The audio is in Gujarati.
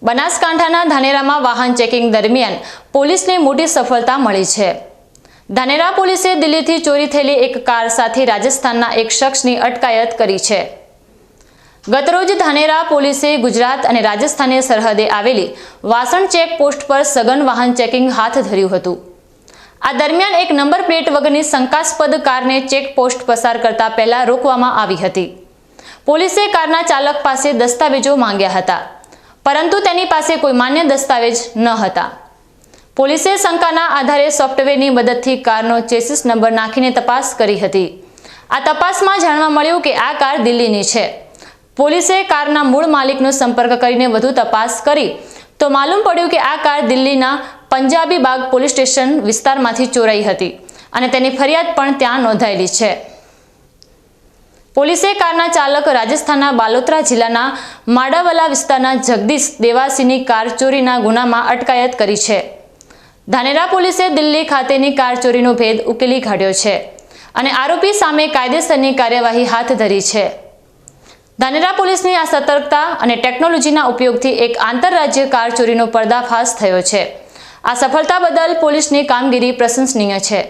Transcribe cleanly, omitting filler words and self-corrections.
બનાસકાંઠાના ધાનેરામાં વાહન ચેકિંગ દરમિયાન પોલીસને મોટી સફળતા મળી છે। ધાનેરા પોલીસે દિલ્હીથી ચોરી થયેલી એક કાર સાથે રાજસ્થાનના એક શખ્સની અટકાયત કરી છે। ગતરોજ ધાનેરા પોલીસે ગુજરાત અને રાજસ્થાનની સરહદે આવેલી વાસણ ચેક પોસ્ટ પર સઘન વાહન ચેકિંગ હાથ ધર્યું હતું। આ દરમિયાન એક નંબર પ્લેટ વગરની શંકાસ્પદ કારને ચેક પોસ્ટ પસાર કરતા પહેલા રોકવામાં આવી હતી। પોલીસે કારના ચાલક પાસે દસ્તાવેજો માંગ્યા હતા, પરંતુ તેની પાસે કોઈ માન્ય દસ્તાવેજ ન હતા। પોલીસે શંકાના આધારે સોફ્ટવેરની મદદથી કારનો ચેસિસ નંબર નાખીને તપાસ કરી હતી। આ તપાસમાં જાણવા મળ્યું કે આ કાર દિલ્હીની છે। પોલીસે કારના મૂળ માલિકનો સંપર્ક કરીને વધુ તપાસ કરી તો માલુમ પડ્યું કે આ કાર દિલ્હીના પંજાબી બાગ પોલીસ સ્ટેશન વિસ્તારમાંથી ચોરાઈ હતી અને તેની ફરિયાદ પણ ત્યાં નોંધાયેલી છે। પોલીસે કારના ચાલક રાજસ્થાનના બાલોતરા જિલ્લાના માડાવલા વિસ્તારના જગદીશ દેવાસીની કાર ચોરીના ગુનામાં અટકાયત કરી છે। ધાનેરા પોલીસે દિલ્હી ખાતેની કાર ચોરીનો ભેદ ઉકેલી કાઢ્યો છે અને આરોપી સામે કાયદેસરની કાર્યવાહી હાથ ધરી છે। ધાનેરા પોલીસની આ સતર્કતા અને ટેકનોલોજીના ઉપયોગથી એક આંતરરાજ્ય કાર ચોરીનો પર્દાફાશ થયો છે। આ સફળતા બદલ પોલીસની કામગીરી પ્રશંસનીય છે।